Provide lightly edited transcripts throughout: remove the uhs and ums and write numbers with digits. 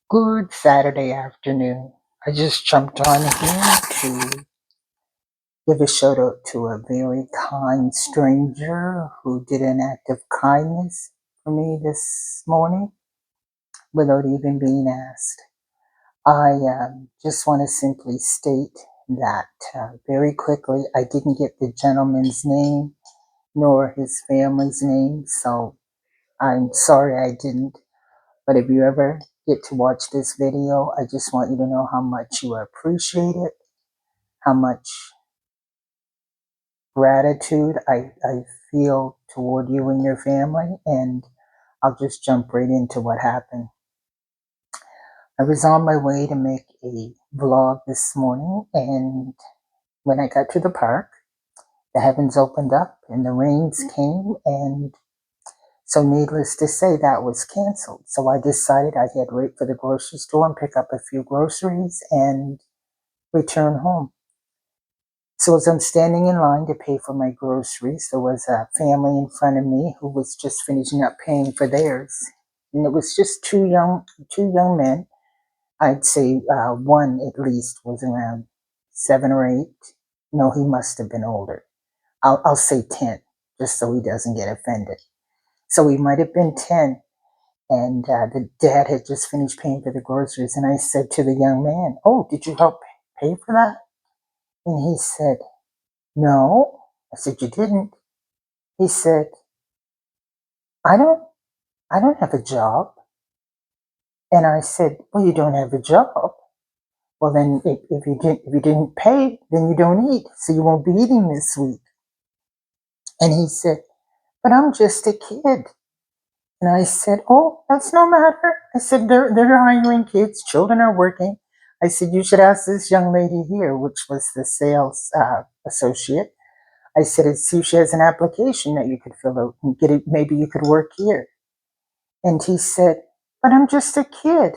Good Saturday afternoon. I just jumped on here to give a shout out to a very kind stranger who did an act of kindness for me this morning without even being asked. I just want to simply state that very quickly I didn't get the gentleman's name nor his family's name, so I'm sorry I didn't. But if you ever get to watch this video, I just want you to know how much you appreciate it, how much gratitude I feel toward you and your family. And I'll just jump right into what happened. I was on my way to make a vlog this morning, and when I got to the park, the heavens opened up and the rains came, and so needless to say, that was canceled. So I decided I'd head right for the grocery store and pick up a few groceries and return home. So as I'm standing in line to pay for my groceries, there was a family in front of me who was just finishing up paying for theirs. And it was just two young men. I'd say one at least was around 7 or 8. No, he must have been older. I'll say 10, just so he doesn't get offended. So he might have been 10. And the dad had just finished paying for the groceries. And I said to the young man, "Oh, did you help pay for that?" And he said, "No." I said, "You didn't?" He said, I don't I don't have a job." And I said, "Well, you don't have a job. Well, then if you didn't pay, then you don't eat. So you won't be eating this week." And he said, "But I'm just a kid." And I said, "Oh, that's no matter." I said, they're hiring kids. Children are working." I said, "You should ask this young lady here," which was the sales associate. I said, "It's see if she has an application that you could fill out and get it. Maybe you could work here." And he said, "But I'm just a kid."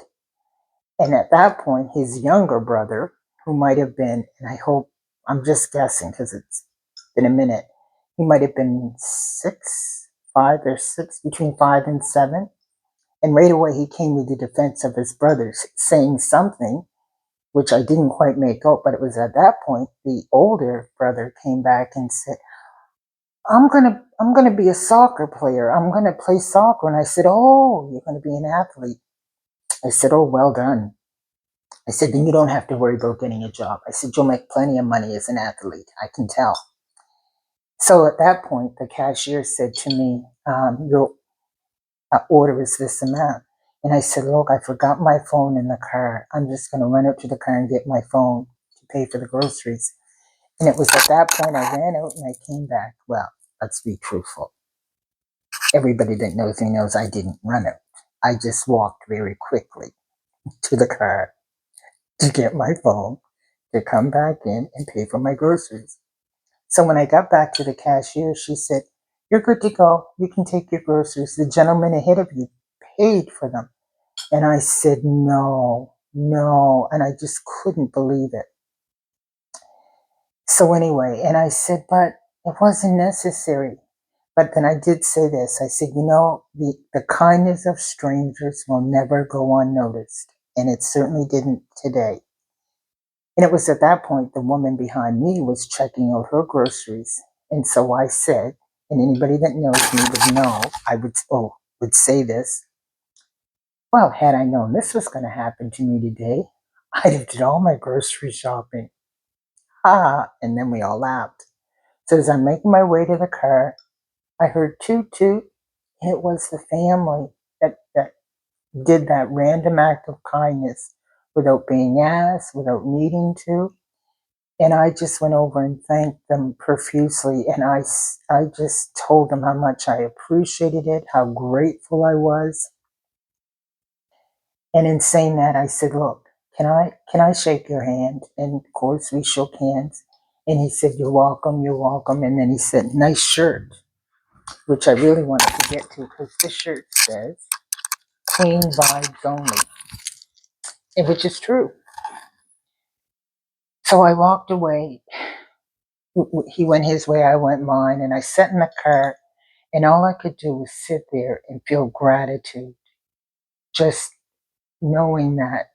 And at that point, his younger brother, who might have been, and I hope, I'm just guessing because it's been a minute, he might have been 6, 5 or 6, between 5 and 7. And right away, he came to the defense of his brothers, saying something which I didn't quite make out. But it was at that point the older brother came back and said, I'm gonna be a soccer player. I'm gonna play soccer." And I said, "Oh, you're gonna be an athlete." I said, "Oh, well done." I said, "Then you don't have to worry about getting a job." I said, "You'll make plenty of money as an athlete. I can tell." So at that point, the cashier said to me, "Your order is this amount." And I said, "Look, I forgot my phone in the car. I'm just going to run out to the car and get my phone to pay for the groceries." And it was at that point I ran out and I came back. Well, let's be truthful. Everybody that knows me knows I didn't run out. I just walked very quickly to the car to get my phone, to come back in and pay for my groceries. So when I got back to the cashier, she said, "You're good to go. You can take your groceries. The gentleman ahead of you paid for them." And I said, "No, no." And I just couldn't believe it. So anyway, and I said, "But it wasn't necessary." But then I did say this. I said, the kindness of strangers will never go unnoticed. And it certainly didn't today. And it was at that point the woman behind me was checking out her groceries. And so I said, and anybody that knows me would know, would say this, "Well, had I known this was going to happen to me today, I'd have did all my grocery shopping." Ha! And then we all laughed. So as I'm making my way to the car, I heard toot toot. And it was the family that did that random act of kindness without being asked, without needing to. And I just went over and thanked them profusely. And I just told them how much I appreciated it, how grateful I was. And in saying that, I said, "Look, can I shake your hand?" And of course, we shook hands. And he said, "You're welcome, you're welcome." And then he said, "Nice shirt," which I really wanted to get to because this shirt says "Clean Vibes Only," and which is true. So I walked away. He went his way, I went mine, and I sat in the car. And all I could do was sit there and feel gratitude, just knowing that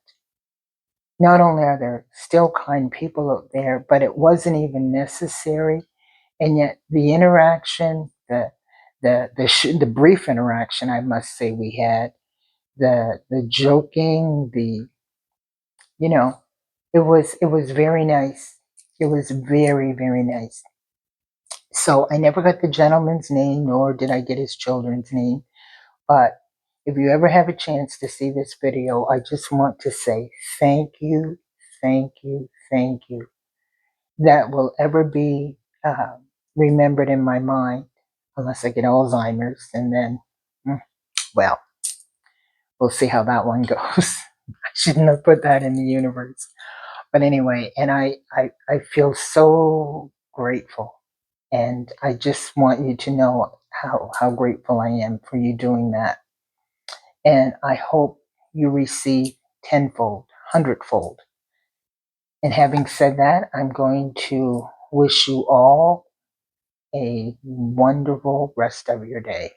not only are there still kind people out there, but it wasn't even necessary, and yet the interaction, the brief interaction, I must say, we had, the joking, the you know, it was very nice. It was very, very nice. So I never got the gentleman's name, nor did I get his children's name. But if you ever have a chance to see this video, I just want to say thank you, thank you, thank you. That will ever be remembered in my mind, unless I get Alzheimer's, and then, well, we'll see how that one goes. I shouldn't have put that in the universe. But anyway, and I feel so grateful. And I just want you to know how grateful I am for you doing that. And I hope you receive tenfold, hundredfold. And having said that, I'm going to wish you all a wonderful rest of your day.